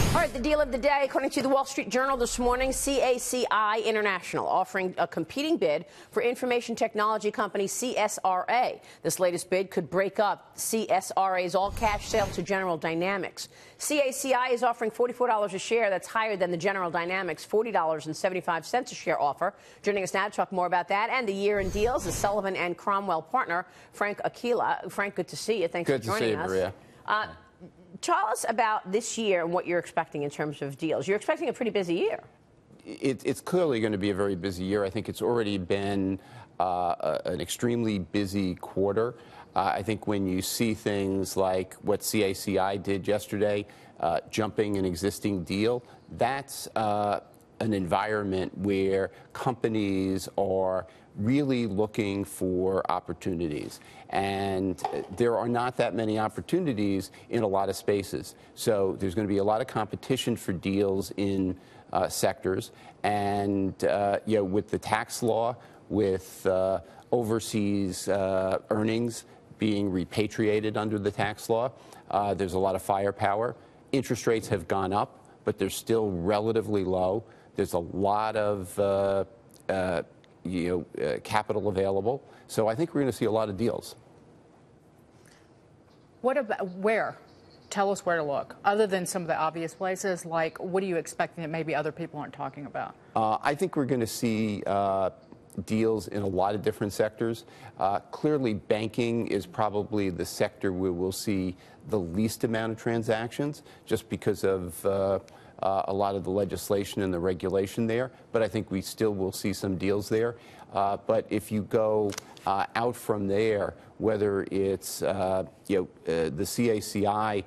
All right, the deal of the day, according to the Wall Street Journal this morning, CACI International offering a competing bid for information technology company CSRA. This latest bid could break up CSRA's all-cash sale to General Dynamics. CACI is offering $44 a share. That's higher than the General Dynamics $40.75 a share offer. Joining us now to talk more about that and the year-end deals is Sullivan and Cromwell partner Frank Aquila. Frank, good to see you. Thanks for joining us. Good to see you, Maria. Tell us about this year and what you're expecting in terms of deals. You're expecting a pretty busy year. It's clearly going to be a very busy year. I think it's already been an extremely busy quarter. I think when you see things like what CACI did yesterday, jumping an existing deal, that's an environment where companies are really looking for opportunities. And there are not that many opportunities in a lot of spaces. So there's going to be a lot of competition for deals in sectors. And with the tax law, with overseas earnings being repatriated under the tax law, there's a lot of firepower. Interest rates have gone up, but they're still relatively low. There's a lot of capital available. So I think we're going to see a lot of deals. What about where? Tell us where to look, other than some of the obvious places. Like, what are you expecting that maybe other people aren't talking about? I think we're going to see deals in a lot of different sectors. Clearly, banking is probably the sector where we'll see the least amount of transactions, just because of a lot of the legislation and the regulation there, but I think we still will see some deals there. But if you go out from there, whether it's the CACI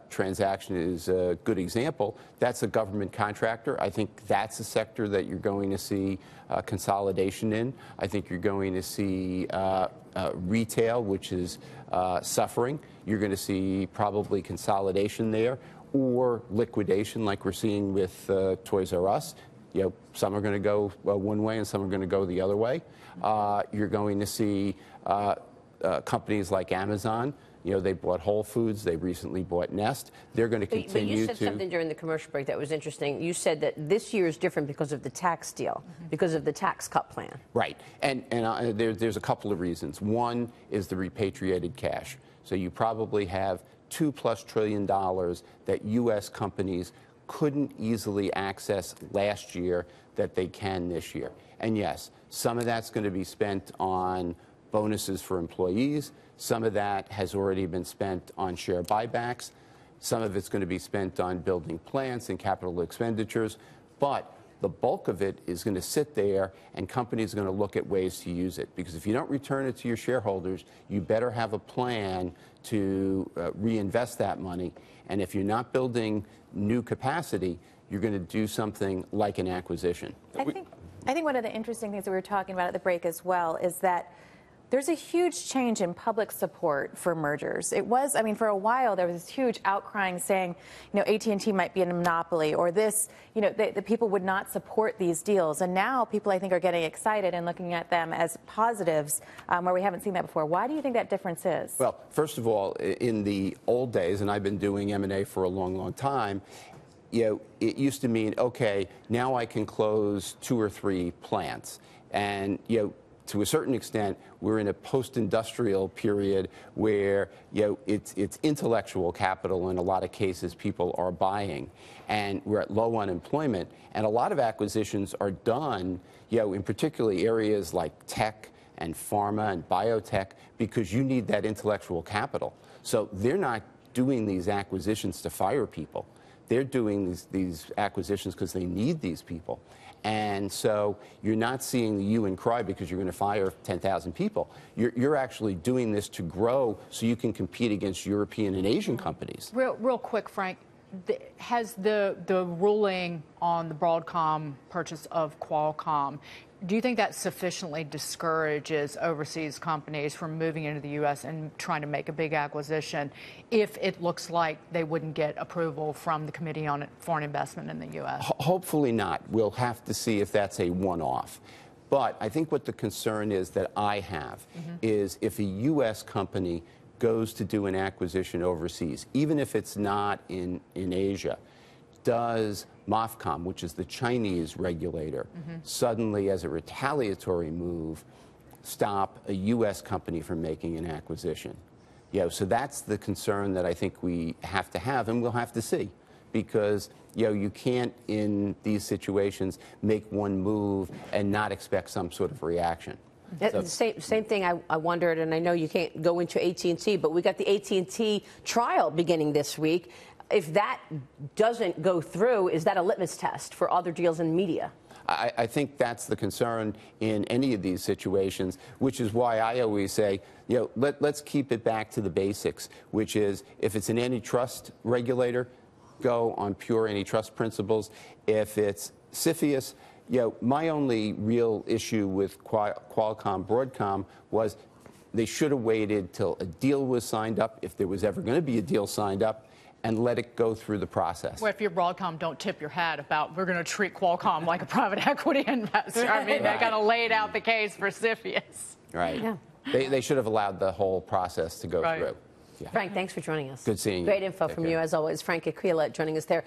transaction is a good example. That's a government contractor. I think that's a sector that you're going to see consolidation in. I think you're going to see retail, which is suffering. You're going to see probably consolidation there, or liquidation like we're seeing with Toys R Us. Some are going to go one way and some are going to go the other way. You're going to see companies like Amazon. They bought Whole Foods. They recently bought Nest. They're going to continue to... But you said something during the commercial break that was interesting. You said that this year is different because of the tax deal, because of the tax cut plan. Right. And there's a couple of reasons. One is the repatriated cash. So you probably have $2+ trillion that U.S. companies couldn't easily access last year that they can this year. And yes, some of that's going to be spent on bonuses for employees. Some of that has already been spent on share buybacks. Some of it's going to be spent on building plants and capital expenditures. But the bulk of it is going to sit there, and companies are going to look at ways to use it. Because if you don't return it to your shareholders, you better have a plan to reinvest that money. And if you're not building new capacity, you're going to do something like an acquisition. I think one of the interesting things that we were talking about at the break as well is that there's a huge change in public support for mergers. It was, for a while there was this huge outcrying saying, AT&T might be in a monopoly, or this, the people would not support these deals. And now people, I think, are getting excited and looking at them as positives where we haven't seen that before. Why do you think that difference is? Well, first of all, in the old days, and I've been doing M&A for a long, long time, it used to mean, okay, now I can close 2 or 3 plants. And, to a certain extent, we're in a post-industrial period where it's intellectual capital in a lot of cases people are buying, and we're at low unemployment, and a lot of acquisitions are done, in particularly areas like tech and pharma and biotech, because you need that intellectual capital. So they're not doing these acquisitions to fire people. They're doing these acquisitions because they need these people. And so you're not seeing the hue and cry because you're going to fire 10,000 people. You're actually doing this to grow so you can compete against European and Asian companies. Real quick, Frank, has the ruling on the Broadcom purchase of Qualcomm, do you think that sufficiently discourages overseas companies from moving into the U.S. and trying to make a big acquisition if it looks like they wouldn't get approval from the Committee on Foreign Investment in the U.S.? Hopefully not. We'll have to see if that's a one-off. But I think what the concern is that I have is if a U.S. company goes to do an acquisition overseas, even if it's not in Asia, does MOFCOM, which is the Chinese regulator, suddenly, as a retaliatory move, stop a U.S. company from making an acquisition? So that's the concern that I think we have to have, and we'll have to see. Because you can't, in these situations, make one move and not expect some sort of reaction. So. Same thing I wondered, and I know you can't go into AT&T, but we got the AT&T trial beginning this week. If that doesn't go through, is that a litmus test for other deals in media? I think that's the concern in any of these situations, which is why I always say, let's keep it back to the basics, which is if it's an antitrust regulator, go on pure antitrust principles. If it's CFIUS, my only real issue with Qualcomm Broadcom was they should have waited till a deal was signed up, if there was ever going to be a deal signed up, and let it go through the process. Well, if you're Broadcom, don't tip your hat about we're going to treat Qualcomm like a private equity investor. I mean, they kind of laid out the case for CFIUS. Right. Yeah. They should have allowed the whole process to go through. Yeah. Frank, thanks for joining us. Good seeing you. Great info from you, as always. Frank Aquila joining us there.